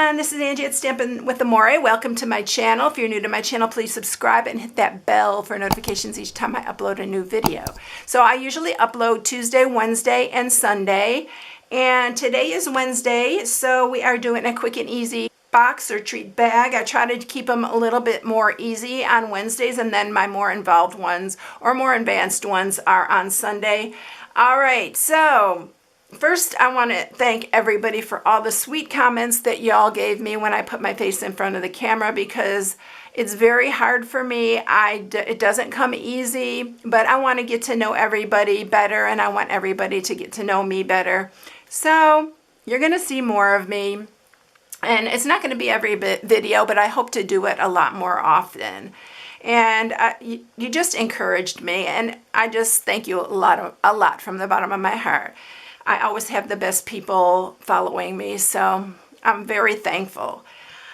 everyone, this is Angie at StampingWithAmore. Welcome to my channel. If you're new to my channel, please subscribe and hit that bell for notifications each time I upload a new video. So I usually upload Tuesday, Wednesday, and Sunday. And today is Wednesday, so we are doing a quick and easy box or treat bag. I try to keep them a little bit more easy on Wednesdays, and then my more involved ones or more advanced ones are on Sunday. All right, so first, I want to thank everybody for all the sweet comments that y'all gave me when I put my face in front of the camera, because it's very hard for me. It doesn't come easy, but I want to get to know everybody better, and I want everybody to get to know me better. So you're going to see more of me, and it's not going to be every video, but I hope to do it a lot more often. And you just encouraged me, and I just thank you a lot from the bottom of my heart. I always have the best people following me, so I'm very thankful.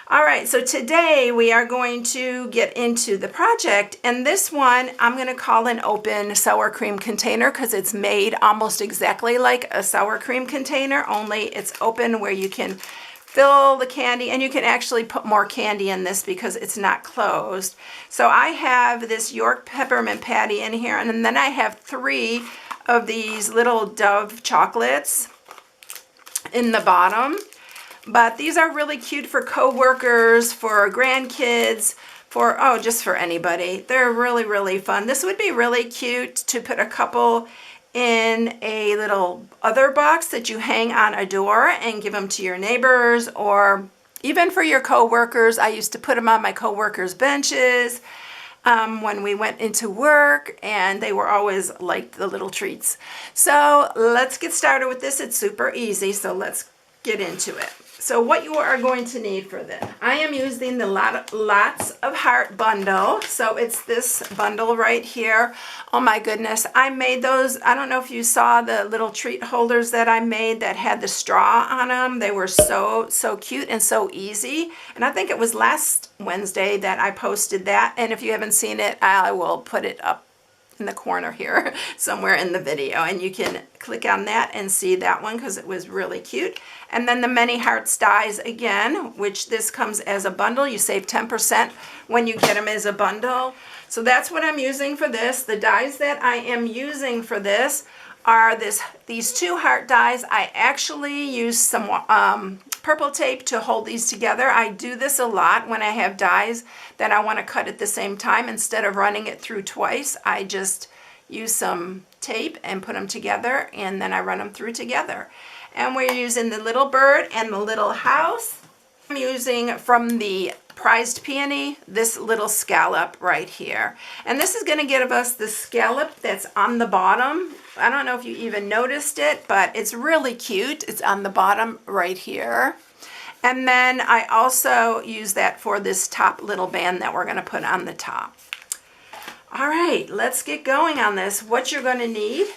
All right, so today we are going to get into the project, and this one I'm going to call an open sour cream container because it's made almost exactly like a sour cream container, only it's open where you can fill the candy, and you can actually put more candy in this because it's not closed. So I have this York peppermint patty in here, and then I have 3 of these little Dove chocolates in the bottom. But these are really cute for co-workers, for grandkids, for, just for anybody. They're really, really fun. This would be really cute to put a couple in a little other box that you hang on a door and give them to your neighbors, or even for your co-workers. I used to put them on my co-workers' benches when we went into work, and they were always like the little treats. So let's get started with this. It's super easy, so let's get into it. So what you are going to need for this, I am using the Lots of Heart bundle. So it's this bundle right here. Oh my goodness, I made those. I don't know if you saw the little treat holders that I made that had the straw on them. They were so cute and so easy. And I think it was last Wednesday that I posted that. And if you haven't seen it, I will put it up in the corner here somewhere in the video, and you can click on that and see that one because it was really cute. And then the Many Hearts dies again, which this comes as a bundle. You save 10% when you get them as a bundle. So that's what I'm using for this. The dies that I am using for this are these 2 heart dies. I actually use some purple tape to hold these together. I do this a lot when I have dies that I want to cut at the same time. Instead of running it through twice, I just use some tape and put them together, and then I run them through together. And we're using the little bird and the little house. I'm using from the Prized Peony this little scallop right here. And this is going to give us the scallop that's on the bottom. I don't know if you even noticed it, but it's really cute. It's on the bottom right here. And then I also use that for this top little band that we're going to put on the top. All right, let's get going on this. What you're going to need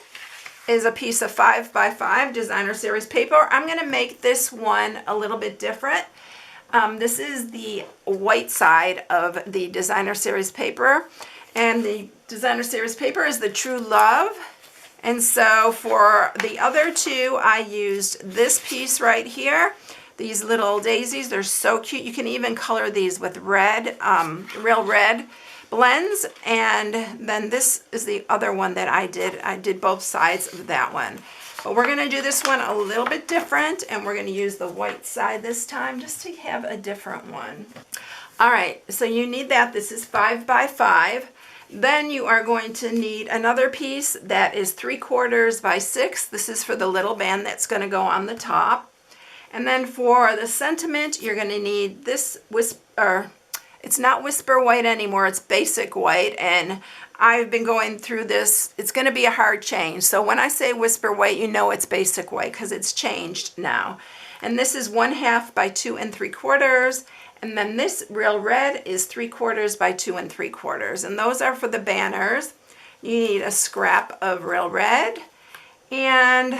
is a piece of 5x5 designer series paper. I'm going to make this one a little bit different. This is the white side of the designer series paper, and the designer series paper is the True Love. And so for the other 2, I used this piece right here. These little daisies, they're so cute. You can even color these with red, real red blends. And then this is the other one that I did. I did both sides of that one. But we're going to do this one a little bit different, and we're going to use the white side this time just to have a different one. All right, so you need that. This is 5x5. Then you are going to need another piece that is 3/4 by 6. This is for the little band that's going to go on the top. And then for the sentiment, you're going to need this it's not Whisper White anymore, it's Basic White, and I've been going through this. It's going to be a hard change. So when I say Whisper White, you know it's Basic White because it's changed now. And this is 1/2 by 2 3/4. And then this Real Red is 3/4 by 2 3/4. And those are for the banners. You need a scrap of Real Red. And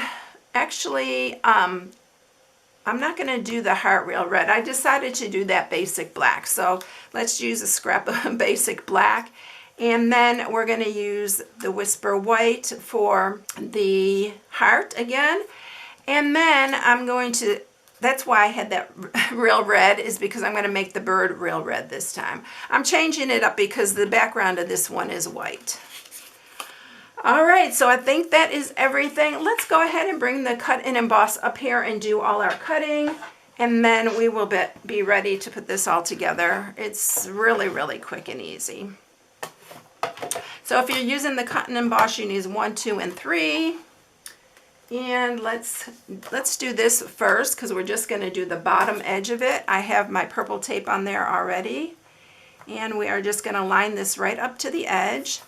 actually, I'm not going to do the heart Real Red. I decided to do that Basic Black. So let's use a scrap of Basic Black. And then we're going to use the Whisper White for the heart again. And then I'm going to That's why I had that real red, is because I'm going to make the bird real red this time. I'm changing it up because the background of this one is white. All right, so I think that is everything. Let's go ahead and bring the cut and emboss up here and do all our cutting, and then we will be ready to put this all together. It's really, really quick and easy. So if you're using the cut and emboss, you need 1, 2, and 3. And let's do this first, because we're just going to do the bottom edge of it. I have my purple tape on there already, and we are just going to line this right up to the edge.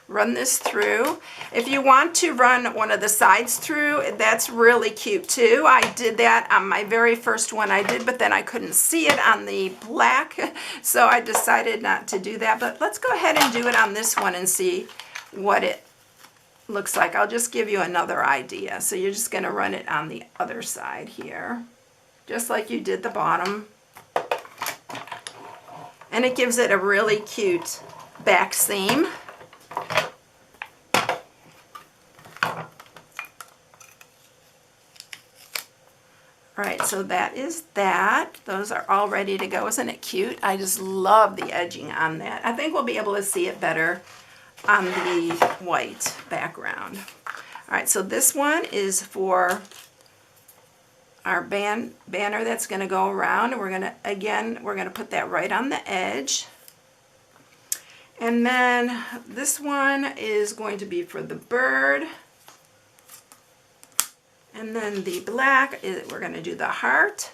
Run this through. If you want to run one of the sides through, that's really cute too. I did that on my very first one I did, but then I couldn't see it on the black, so I decided not to do that. But let's go ahead and do it on this one and see what it looks like. I'll just give you another idea. So you're just going to run it on the other side here, just like you did the bottom. And it gives it a really cute back seam. All right, so that is that. Those are all ready to go. Isn't it cute? I just love the edging on that. I think we'll be able to see it better on the white background. All right, so this one is for our banner that's going to go around, and we're going to put that right on the edge. And then this one is going to be for the bird. And then the black, we're going to do the heart.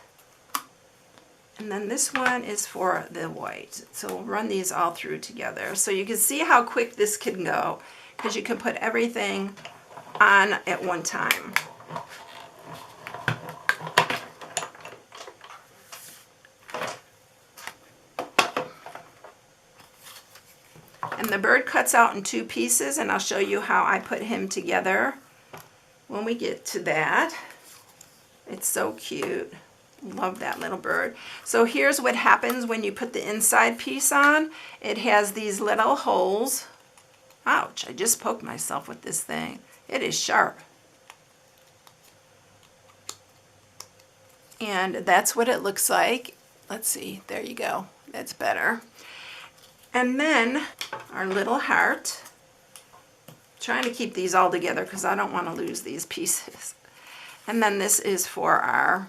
And then this one is for the white. So we'll run these all through together. So you can see how quick this can go, because you can put everything on at one time. And the bird cuts out in 2 pieces, and I'll show you how I put him together when we get to that. It's so cute. Love that little bird. So here's what happens when you put the inside piece on. It has these little holes. Ouch, I just poked myself with this thing. It is sharp. And that's what it looks like. Let's see, there you go. That's better. And then our little heart. Trying to keep these all together because I don't want to lose these pieces. And then this is for our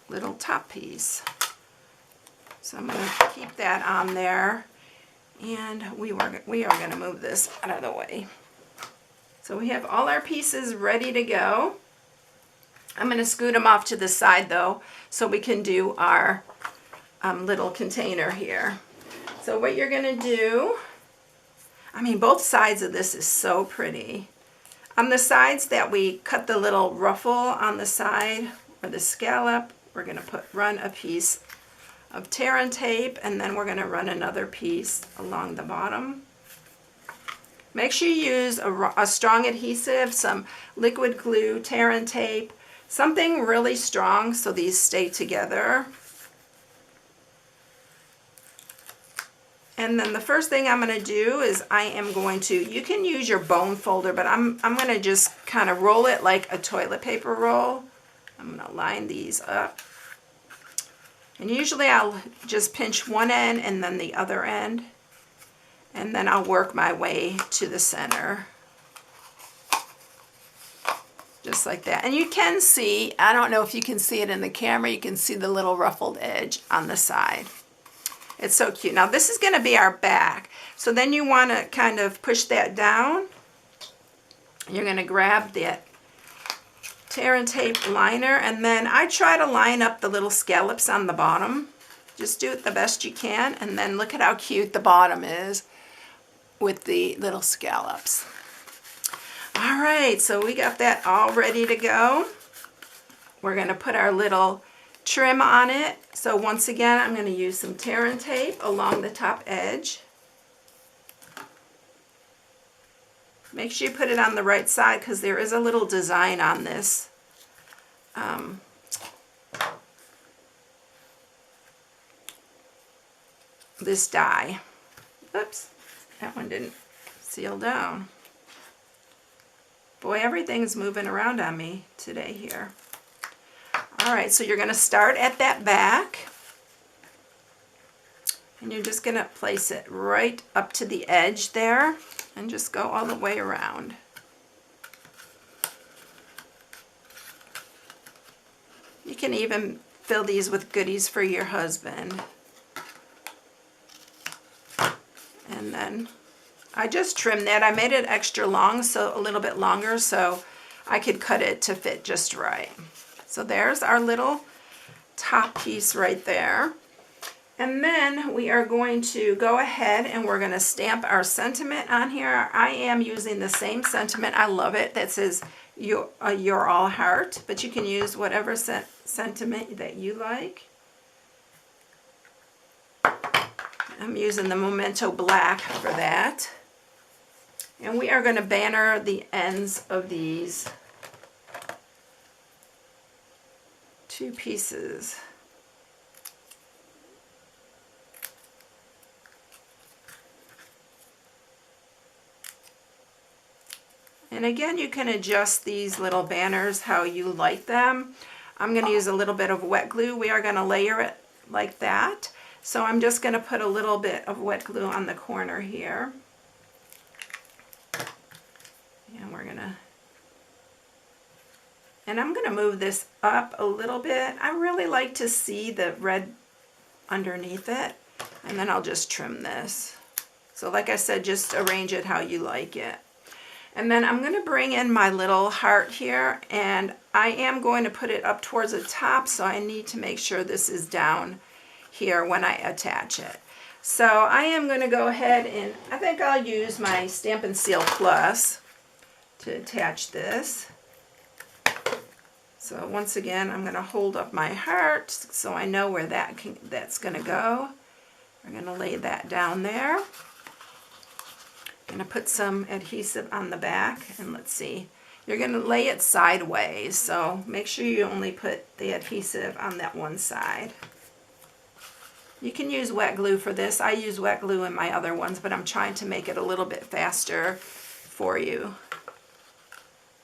little top piece. So I'm going to keep that on there, and we are going to move this out of the way. So we have all our pieces ready to go. I'm going to scoot them off to the side though, so we can do our little container here. So what you're going to do, I mean, both sides of this is so pretty. On the sides that we cut the little ruffle on the side, or the scallop, we're going to run a piece of tear and tape, and then we're going to run another piece along the bottom. Make sure you use a strong adhesive, some liquid glue, tear and tape, something really strong so these stay together. And then the first thing I'm going to do is you can use your bone folder, but I'm going to just kind of roll it like a toilet paper roll. I'm going to line these up. And usually I'll just pinch one end and then the other end. And then I'll work my way to the center. Just like that. And you can see, I don't know if you can see it in the camera, you can see the little ruffled edge on the side. It's so cute. Now this is going to be our back. So then you want to kind of push that down. You're going to grab that tear and tape liner, and then I try to line up the little scallops on the bottom. Just do it the best you can, and then look at how cute the bottom is with the little scallops. All right, so we got that all ready to go. We're going to put our little trim on it. So once again, I'm going to use some tear and tape along the top edge. Make sure you put it on the right side because there is a little design on this. This die. Oops, that one didn't seal down. Boy, everything's moving around on me today here. All right, so you're going to start at that back. And you're just going to place it right up to the edge there and just go all the way around. You can even fill these with goodies for your husband. And then I just trimmed that. I made it extra long, so a little bit longer, so I could cut it to fit just right. So there's our little top piece right there. And then we are going to go ahead and we're going to stamp our sentiment on here. I am using the same sentiment. I love it. That says you're all heart, but you can use whatever sentiment that you like. I'm using the Memento Black for that. And we are going to banner the ends of these two pieces. And again, you can adjust these little banners how you like them. I'm going to use a little bit of wet glue. We are going to layer it like that. So I'm just going to put a little bit of wet glue on the corner here. And I'm going to move this up a little bit. I really like to see the red underneath it. And then I'll just trim this. So like I said, just arrange it how you like it. And then I'm going to bring in my little heart here, and I am going to put it up towards the top, so I need to make sure this is down here when I attach it. So I am going to go ahead and I think I'll use my Stampin' Seal Plus to attach this. So once again, I'm going to hold up my heart so I know where that's going to go. We're going to lay that down there. I'm going to put some adhesive on the back, and let's see. You're going to lay it sideways, so make sure you only put the adhesive on that one side. You can use wet glue for this. I use wet glue in my other ones, but I'm trying to make it a little bit faster for you.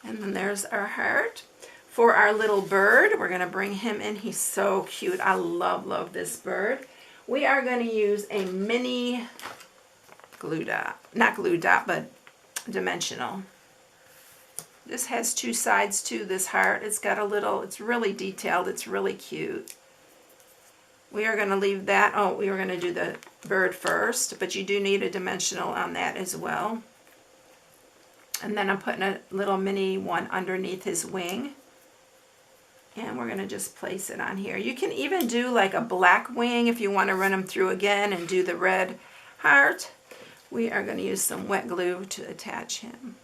And then there's our heart. For our little bird, we're going to bring him in. He's so cute. I love this bird. We are going to use a mini glue dot, not glue dot, but dimensional. This has two sides to this heart. It's got a little, it's really detailed, it's really cute. We are going to leave that, we were going to do the bird first, but you do need a dimensional on that as well. And then I'm putting a little mini one underneath his wing. And we're going to just place it on here. You can even do like a black wing if you want to run them through again and do the red heart. We are going to use some wet glue to attach him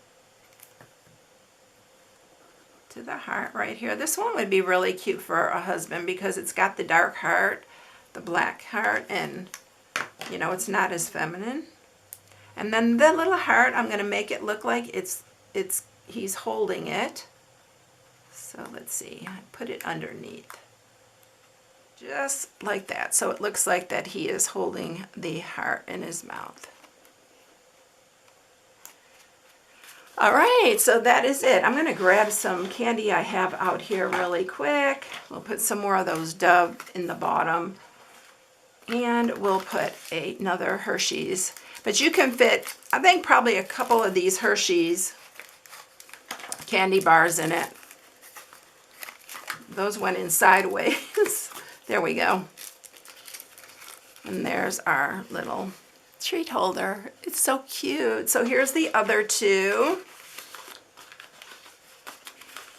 to the heart right here. This one would be really cute for a husband because it's got the dark heart, the black heart, and you know, it's not as feminine. And then the little heart, I'm going to make it look like he's holding it. So let's see, I put it underneath. Just like that. So it looks like that he is holding the heart in his mouth. All right, so that is it. I'm going to grab some candy I have out here really quick. We'll put some more of those Dove in the bottom. And we'll put another Hershey's. But you can fit, I think, probably a couple of these Hershey's candy bars in it. Those went in sideways. There we go. And there's our little treat holder. It's so cute. So here's the other two.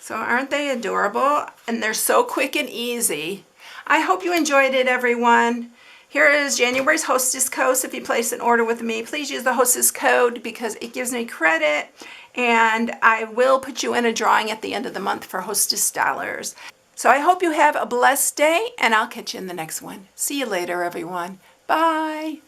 So aren't they adorable? And they're so quick and easy. I hope you enjoyed it, everyone. Here is January's Hostess code. So if you place an order with me, please use the Hostess code because it gives me credit. And I will put you in a drawing at the end of the month for Hostess dollars. So I hope you have a blessed day, and I'll catch you in the next one. See you later, everyone. Bye.